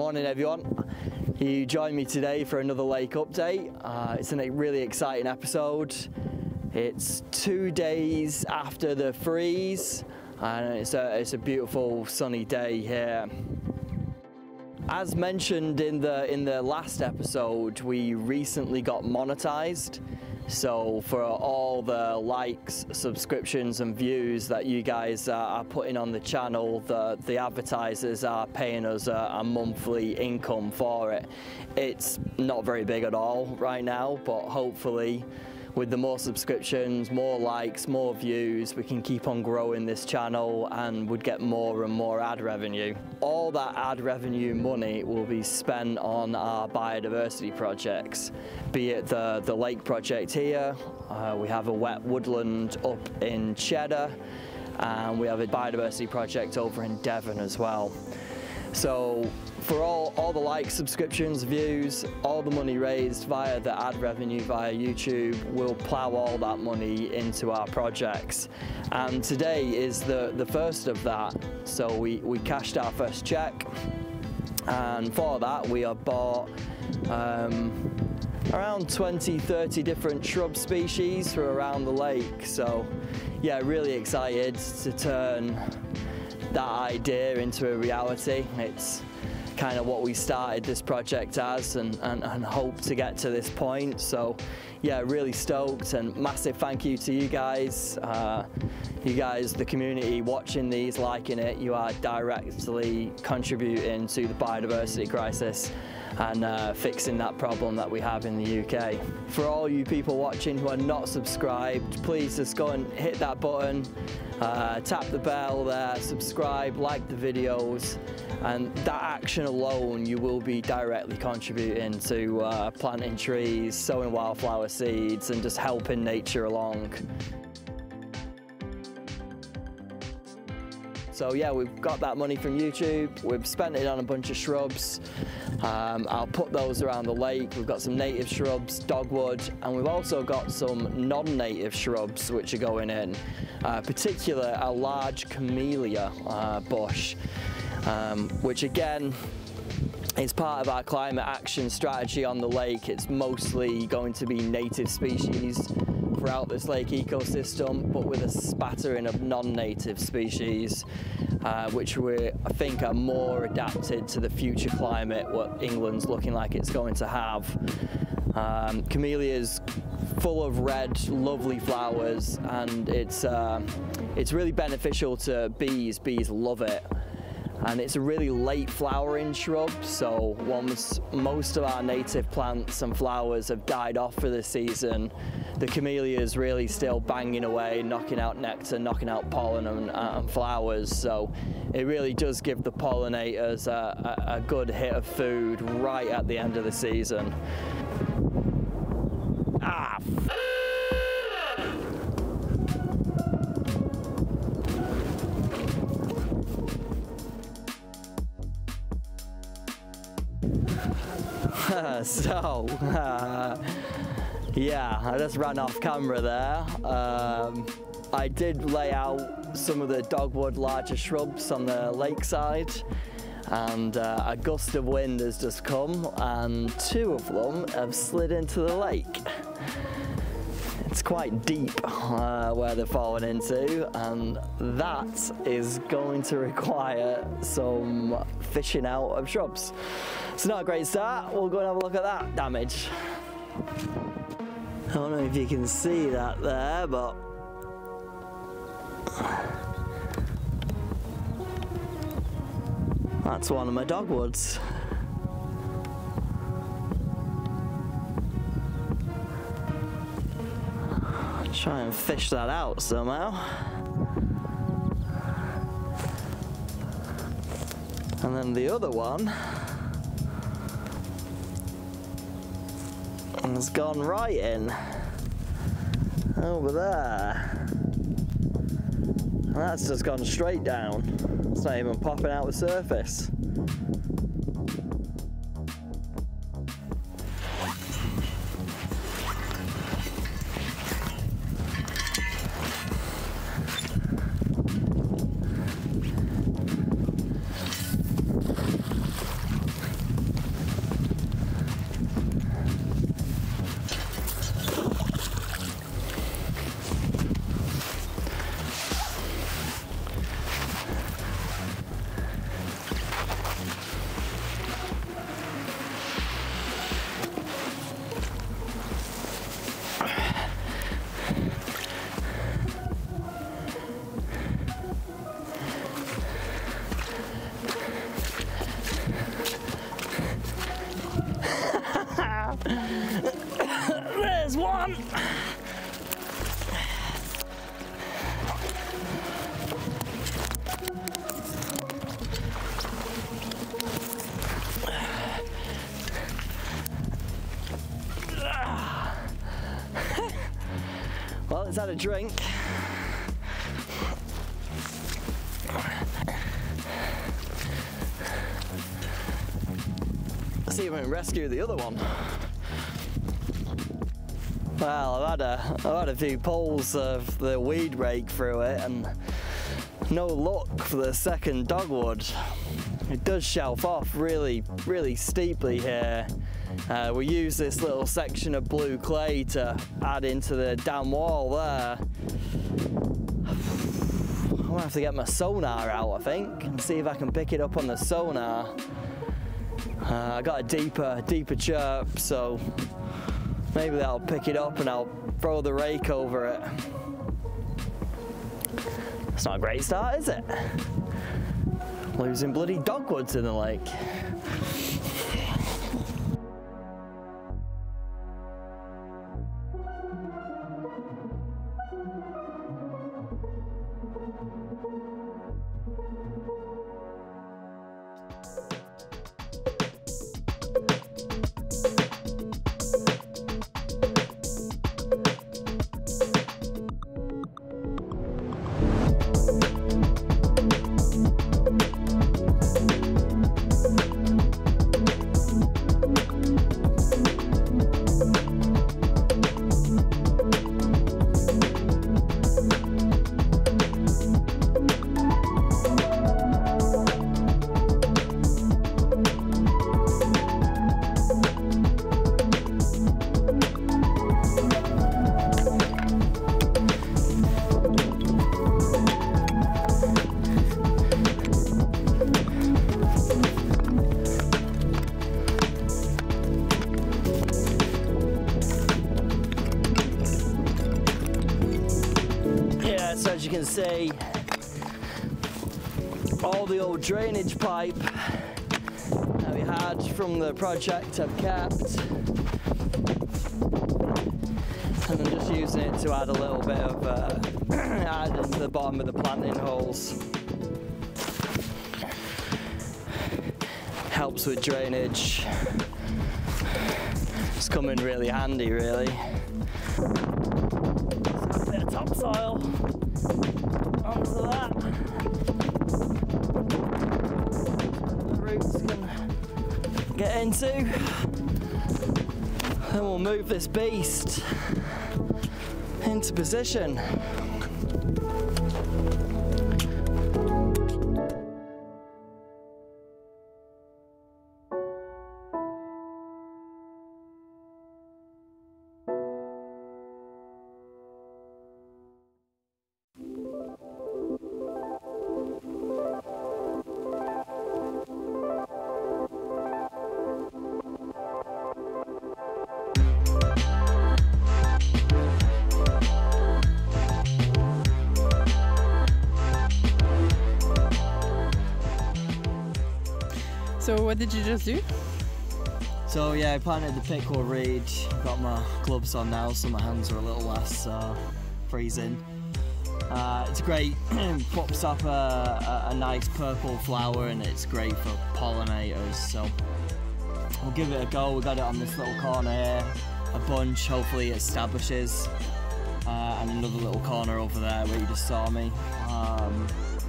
Morning everyone. You joined me today for another lake update. It's a really exciting episode. It's 2 days after the freeze and it's a beautiful sunny day here. As mentioned in the last episode, we recently got monetized. So for all the likes, subscriptions and views that you guys are putting on the channel, the advertisers are paying us a monthly income for it. It's not very big at all right now, but hopefully with the more subscriptions, more likes, more views, we can keep on growing this channel and would get more and more ad revenue. All that ad revenue money will be spent on our biodiversity projects, be it the lake project here, we have a wet woodland up in Cheddar, and we have a biodiversity project over in Devon as well. So for all the likes, subscriptions, views, all the money raised via the ad revenue via YouTube, we'll plough all that money into our projects. And today is the first of that. So we cashed our first check, and for that we have bought around 20-30 different shrub species from around the lake. So yeah, really excited to turn that idea into a reality. It's kind of what we started this project as and hope to get to this point. So yeah, really stoked, and massive thank you to you guys. You guys, the community watching these, liking it, you are directly contributing to the biodiversity crisis and fixing that problem that we have in the UK. For all you people watching who are not subscribed, please just go and hit that button, tap the bell there, subscribe, like the videos, and that action alone, you will be directly contributing to planting trees, sowing wildflower seeds, and just helping nature along. So yeah, we've got that money from YouTube, we've spent it on a bunch of shrubs. I'll put those around the lake. We've got some native shrubs, dogwood, and we've also got some non-native shrubs which are going in. Particularly a large camellia bush, which again is part of our climate action strategy on the lake. It's mostly going to be native species throughout this lake ecosystem, but with a spattering of non-native species, which I think are more adapted to the future climate, what England's looking like it's going to have. Camellia's full of red, lovely flowers, and it's really beneficial to bees. Bees love it. And it's a really late flowering shrub, so once most of our native plants and flowers have died off for the season, the camellia is really still banging away, knocking out nectar, knocking out pollen and flowers. So it really does give the pollinators a good hit of food right at the end of the season. Ah! Yeah, I just ran off camera there. I did lay out some of the dogwood larger shrubs on the lakeside, and a gust of wind has just come and 2 of them have slid into the lake. It's quite deep where they're falling into, and that is going to require some fishing out of shrubs. It's not a great start. We'll go and have a look at that damage. I don't know if you can see that there, but that's one of my dogwoods. Try and fish that out somehow. And then the other one has gone right in over there. And that's just gone straight down. It's not even popping out the surface. let's have a drink. Let's see if we can rescue the other one. Well, I've had a few pulls of the weed rake through it and no luck for the second dogwood. It does shelf off really steeply here. We use this little section of blue clay to add into the dam wall there. I'm gonna have to get my sonar out, I think, and see if I can pick it up on the sonar. I got a deeper chirp, so maybe that'll pick it up and I'll throw the rake over it. It's not a great start, is it? Losing bloody dogwoods in the lake. So as you can see, all the old drainage pipe that we had from the project I've kept, and I'm just using it to add a little bit of add into the bottom of the planting holes. Helps with drainage. It's come in really handy, really. So a bit of topsoil onto that. The roots can get into. Then we'll move this beast into position. So what did you just do? So yeah, I planted the pickle reed. Got my gloves on now, so my hands are a little less freezing. It's great, pops up a nice purple flower, and it's great for pollinators. So we'll give it a go. We got it on this little corner here, a bunch. Hopefully it establishes, and another little corner over there where you just saw me.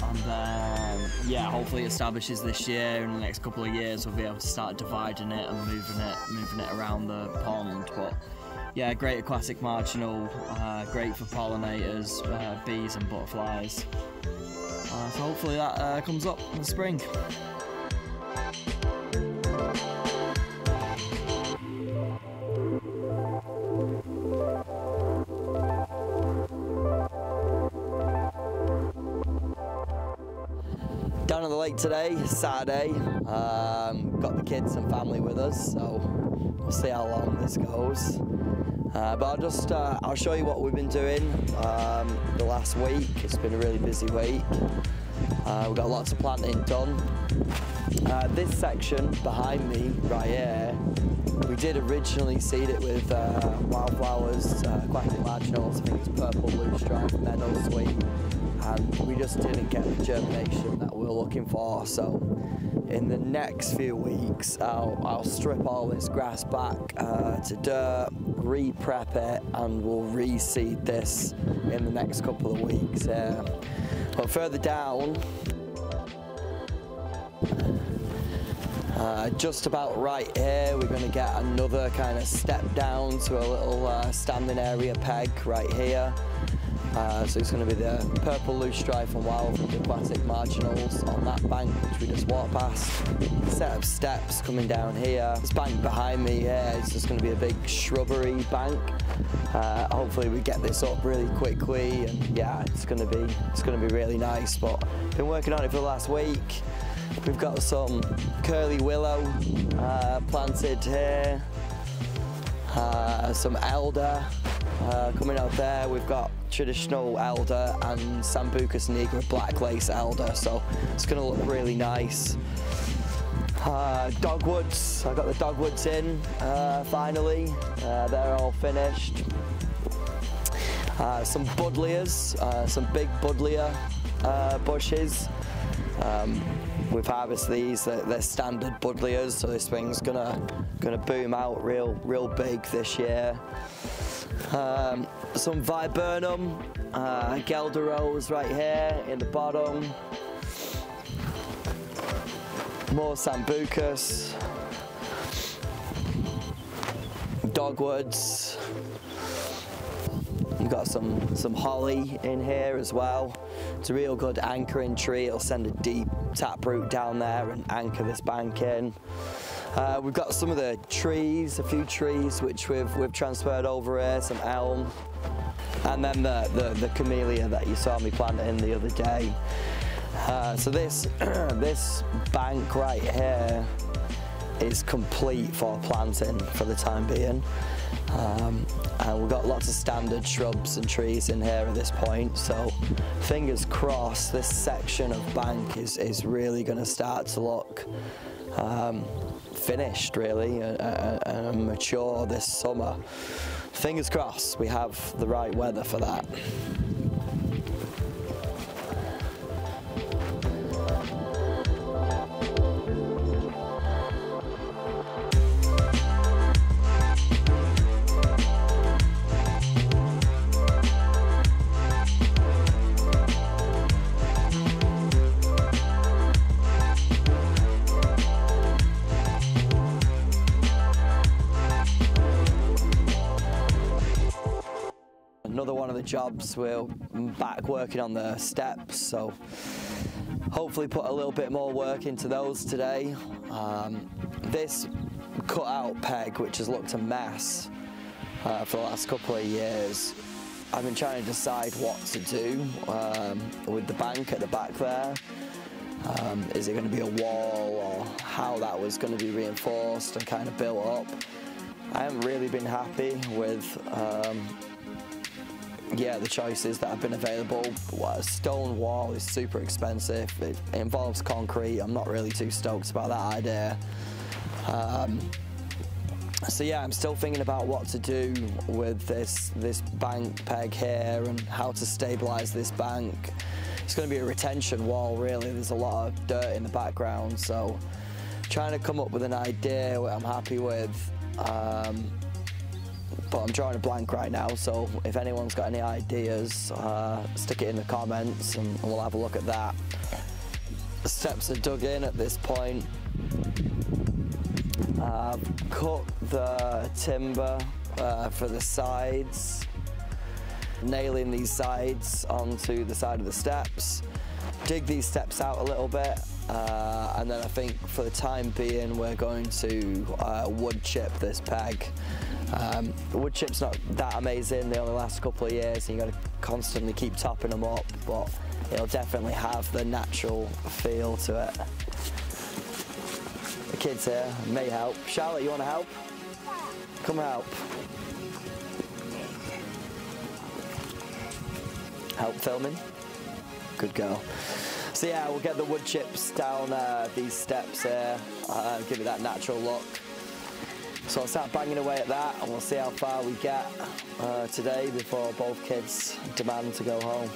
And then, yeah, hopefully it establishes this year. In the next couple of years, we'll be able to start dividing it and moving it around the pond. But yeah, great aquatic marginal, great for pollinators, bees and butterflies. So hopefully that comes up in the spring. Down on the lake today, Saturday. Got the kids and family with us, so we'll see how long this goes. But I'll show you what we've been doing the last week. It's been a really busy week. We've got lots of planting done. This section behind me, right here, we did originally seed it with wildflowers, aquatic marginals. I think it's purple, blue striped, meadow sweet. And we just didn't get the germination that we were looking for. So in the next few weeks, I'll strip all this grass back to dirt. re-prep it and we'll reseed this in the next couple of weeks. But further down, just about right here, we're going to get another kind of step down to a little standing area peg right here. So it's going to be the purple loose strife and wild aquatic marginals on that bank which we just walked past. Set of steps coming down here. This bank behind me here is just going to be a big shrubbery bank. Hopefully we get this up really quickly, and yeah, it's going to be really nice. But been working on it for the last week. We've got some curly willow planted here, some elder coming out there. We've got traditional elder and Sambucus nigra black lace elder, so it's going to look really nice. Dogwoods, I got the dogwoods in finally, they're all finished. Some buddleias, some big buddleia bushes. We've harvested these, they're standard buddleias, so this thing's gonna boom out real big this year. Some viburnum, gelderos right here in the bottom. More Sambucus, dogwoods. We've got some holly in here as well. It's a real good anchoring tree. It'll send a deep taproot down there and anchor this bank in. We've got some of the trees, a few trees which we've transferred over here, some elm, and then the camellia that you saw me planting the other day. So this bank right here is complete for planting for the time being. And we've got lots of standard shrubs and trees in here at this point, so fingers crossed this section of bank is really going to start to look finished really and mature this summer. Fingers crossed we have the right weather for that. Another one of the jobs, we're back working on the steps, so hopefully put a little bit more work into those today. This cut out peg, which has looked a mess for the last couple of years, I've been trying to decide what to do with the bank at the back there. Is it going to be a wall, or how that was going to be reinforced and kind of built up? I haven't really been happy with the choices that have been available. A stone wall is super expensive. It involves concrete. I'm not really too stoked about that idea. So yeah, I'm still thinking about what to do with this bank peg here and how to stabilize this bank. It's going to be a retention wall really. There's a lot of dirt in the background, so trying to come up with an idea what I'm happy with. But I'm drawing a blank right now, so if anyone's got any ideas, stick it in the comments and we'll have a look at that. The steps are dug in at this point. I've cut the timber for the sides, nailing these sides onto the side of the steps. Dig these steps out a little bit, and then I think for the time being we're going to wood chip this peg. The wood chip's not that amazing, they only last a couple of years and you've got to constantly keep topping them up, but it'll definitely have the natural feel to it. The kids here may help. Charlotte, you want to help? Come help. Help filming? Good girl. So yeah, we'll get the wood chips down these steps here, give it that natural look. So I'll start banging away at that and we'll see how far we get today before both kids demand to go home.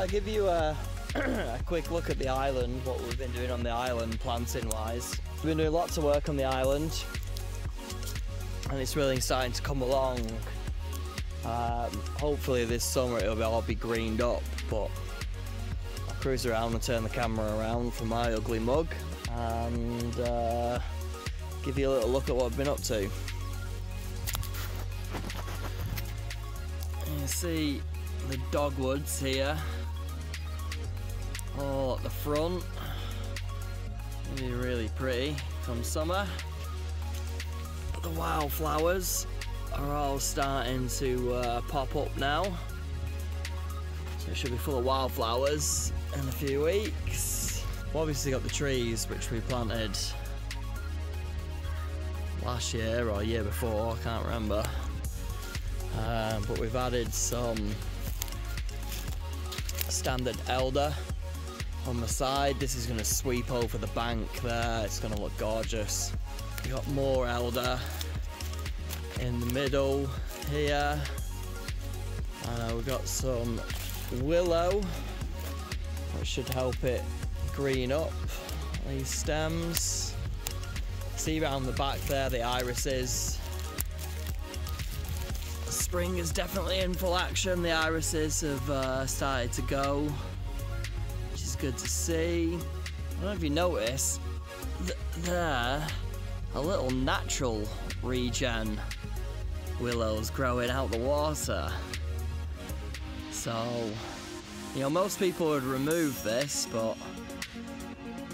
I'll give you a quick look at the island, what we've been doing on the island planting wise. We've been doing lots of work on the island and it's really starting to come along. Hopefully this summer it'll all be greened up, but I'll cruise around and turn the camera around for my ugly mug and give you a little look at what I've been up to. You see the dogwoods here, all at the front. Really, really pretty come summer. But the wildflowers are all starting to pop up now. So it should be full of wildflowers in a few weeks. We've obviously got the trees which we planted last year or year before, I can't remember. But we've added some standard elder on the side. This is going to sweep over the bank there, it's going to look gorgeous. We've got more elder in the middle here. We've got some willow, which should help it green up these stems. See around the back there the irises. Spring is definitely in full action. The irises have started to go, which is good to see. I don't know if you notice, there a little natural regen willows growing out the water. So, you know, most people would remove this, but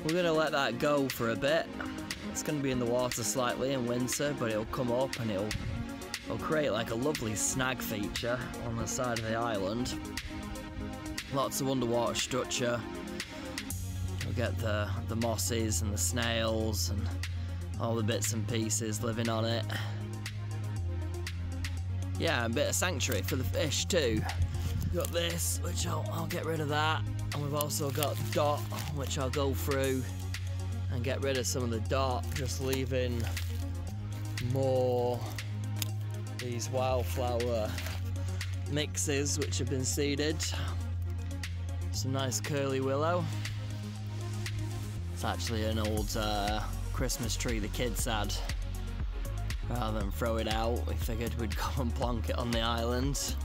we're gonna let that go for a bit. It's gonna be in the water slightly in winter, but it'll come up and it'll create like a lovely snag feature on the side of the island. Lots of underwater structure. You'll get the mosses and the snails and all the bits and pieces living on it. Yeah, a bit of sanctuary for the fish too. We've got this, which I'll get rid of that. And we've also got dot, which I'll go through and get rid of some of the dot, just leaving more these wildflower mixes which have been seeded. Some nice curly willow. It's actually an old Christmas tree the kids had. Rather than throw it out, we figured we'd come and plonk it on the island.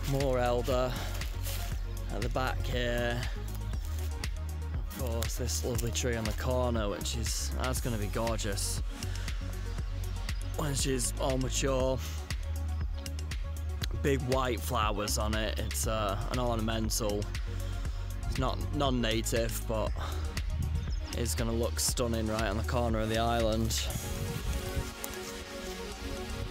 More elder at the back here. Of course, this lovely tree on the corner, that's going to be gorgeous when she's all mature. Big white flowers on it. It's an ornamental. It's not non-native, but it's going to look stunning right on the corner of the island.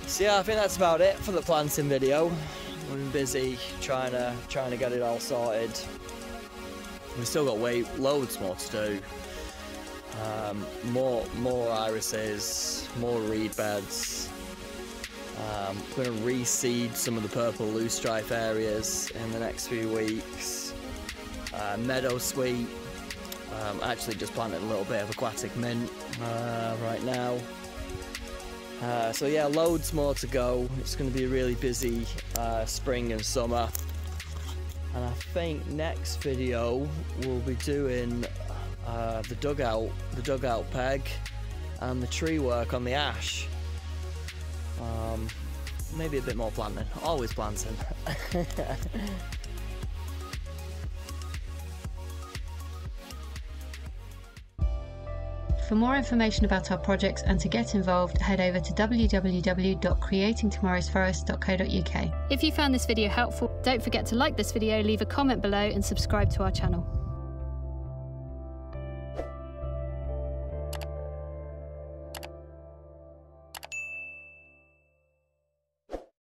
So yeah, I think that's about it for the planting video. We've been busy trying to get it all sorted. We've still got loads more to do. More irises, more reed beds. I'm going to reseed some of the purple loosestrife areas in the next few weeks. Meadow sweet. Actually just planted a little bit of aquatic mint right now. So yeah, loads more to go. It's going to be a really busy spring and summer. And I think next video we'll be doing the dugout peg and the tree work on the ash. Maybe a bit more planting. Always planting. For more information about our projects and to get involved, head over to www.creatingtomorrowsforest.co.uk. If you found this video helpful, don't forget to like this video, leave a comment below and subscribe to our channel.